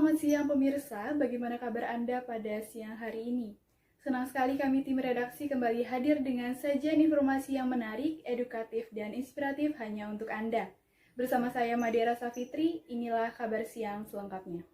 Selamat siang pemirsa, bagaimana kabar Anda pada siang hari ini? Senang sekali kami tim redaksi kembali hadir dengan sajian informasi yang menarik, edukatif, dan inspiratif hanya untuk Anda. Bersama saya Madera Safitri, inilah kabar siang selengkapnya.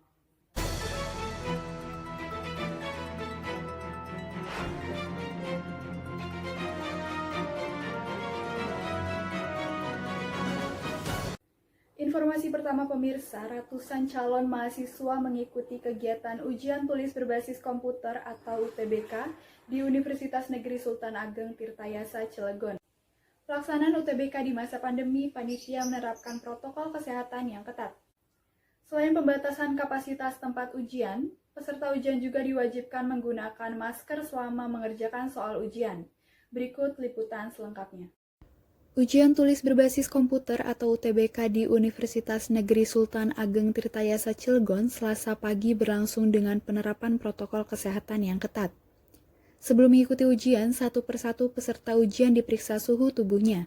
Informasi pertama pemirsa, ratusan calon mahasiswa mengikuti kegiatan ujian tulis berbasis komputer atau UTBK di Universitas Negeri Sultan Ageng Tirtayasa Cilegon. Pelaksanaan UTBK di masa pandemi, panitia menerapkan protokol kesehatan yang ketat. Selain pembatasan kapasitas tempat ujian, peserta ujian juga diwajibkan menggunakan masker selama mengerjakan soal ujian. Berikut liputan selengkapnya. Ujian tulis berbasis komputer atau UTBK di Universitas Negeri Sultan Ageng Tirtayasa Cilegon Selasa pagi berlangsung dengan penerapan protokol kesehatan yang ketat. Sebelum mengikuti ujian, satu persatu peserta ujian diperiksa suhu tubuhnya.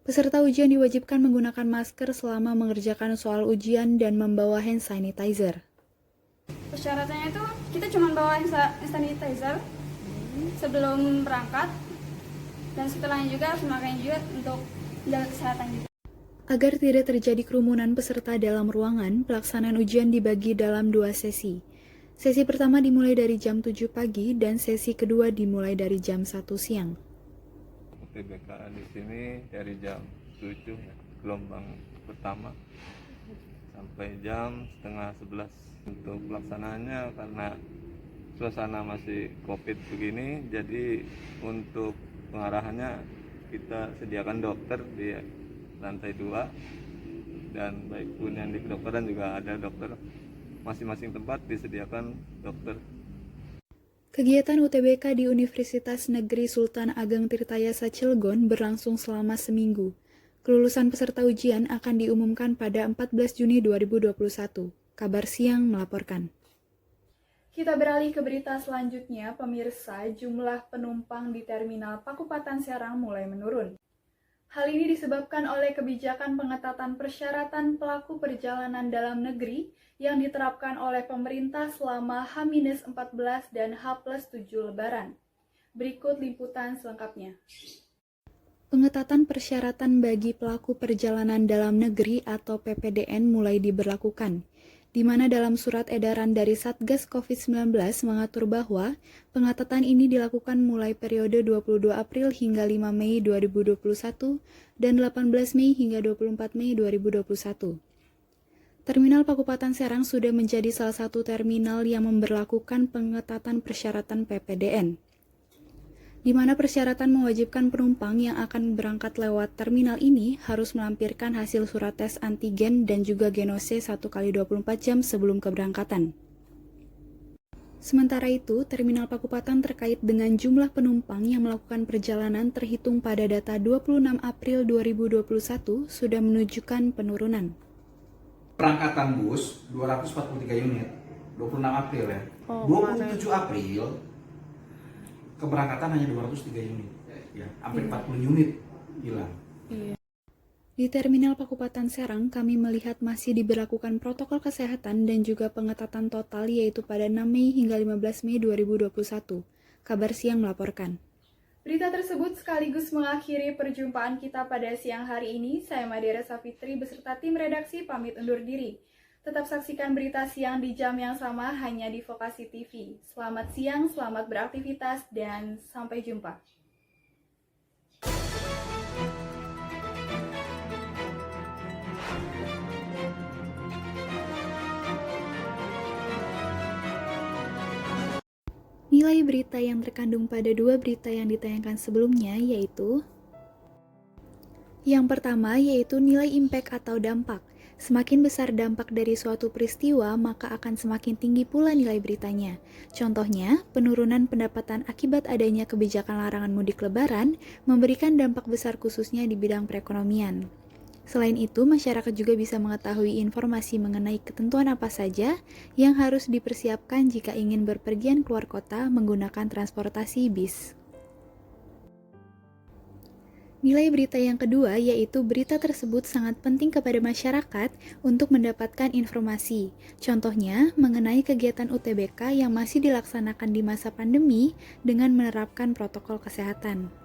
Peserta ujian diwajibkan menggunakan masker selama mengerjakan soal ujian dan membawa hand sanitizer. Persyaratannya itu kita cuma bawa hand sanitizer sebelum berangkat. Dan setelahnya juga harus memakai juga untuk menjaga kesehatan juga. Agar tidak terjadi kerumunan peserta dalam ruangan, pelaksanaan ujian dibagi dalam 2 sesi. Sesi pertama dimulai dari jam 7 pagi dan sesi kedua dimulai dari jam 1 siang. UTBK di sini dari jam 7 gelombang pertama sampai jam setengah 11. Untuk pelaksanaannya karena suasana masih COVID begini, jadi untuk pengarahannya kita sediakan dokter di lantai 2 dan baik pun yang di kedokteran juga ada dokter, masing-masing tempat disediakan dokter. Kegiatan UTBK di Universitas Negeri Sultan Ageng Tirtayasa Cilegon berlangsung selama seminggu. Kelulusan peserta ujian akan diumumkan pada 14 Juni 2021. Kabar Siang melaporkan. Kita beralih ke berita selanjutnya, pemirsa, jumlah penumpang di Terminal Pakupatan Serang mulai menurun. Hal ini disebabkan oleh kebijakan pengetatan persyaratan pelaku perjalanan dalam negeri yang diterapkan oleh pemerintah selama H-14 dan H+7 Lebaran. Berikut liputan selengkapnya. Pengetatan persyaratan bagi pelaku perjalanan dalam negeri atau PPDN mulai diberlakukan, di mana dalam surat edaran dari Satgas COVID-19 mengatur bahwa pengetatan ini dilakukan mulai periode 22 April hingga 5 Mei 2021 dan 18 Mei hingga 24 Mei 2021. Terminal Pakupatan Serang sudah menjadi salah satu terminal yang memberlakukan pengetatan persyaratan PPDN, di mana persyaratan mewajibkan penumpang yang akan berangkat lewat terminal ini harus melampirkan hasil surat tes antigen dan juga genose 1x24 jam sebelum keberangkatan. Sementara itu, Terminal Pakupatan terkait dengan jumlah penumpang yang melakukan perjalanan terhitung pada data 26 April 2021 sudah menunjukkan penurunan. Perangkatan bus 243 unit, 26 April ya. 27 April keberangkatan hanya 203 unit, ya, hampir 40 unit hilang. Di Terminal Pakupatan Serang, kami melihat masih diberlakukan protokol kesehatan dan juga pengetatan total yaitu pada 6 Mei hingga 15 Mei 2021. Kabar Siang melaporkan. Berita tersebut sekaligus mengakhiri perjumpaan kita pada siang hari ini. Saya Madera Safitri beserta tim redaksi pamit undur diri. Tetap saksikan berita siang di jam yang sama hanya di Vokasi TV. Selamat siang, selamat beraktivitas, dan sampai jumpa. Nilai berita yang terkandung pada 2 berita yang ditayangkan sebelumnya yaitu: yang pertama yaitu nilai impact atau dampak. Semakin besar dampak dari suatu peristiwa, maka akan semakin tinggi pula nilai beritanya. Contohnya, penurunan pendapatan akibat adanya kebijakan larangan mudik lebaran memberikan dampak besar khususnya di bidang perekonomian. Selain itu, masyarakat juga bisa mengetahui informasi mengenai ketentuan apa saja yang harus dipersiapkan jika ingin berpergian keluar kota menggunakan transportasi bis. Nilai berita yang kedua yaitu berita tersebut sangat penting kepada masyarakat untuk mendapatkan informasi. Contohnya, mengenai kegiatan UTBK yang masih dilaksanakan di masa pandemi dengan menerapkan protokol kesehatan.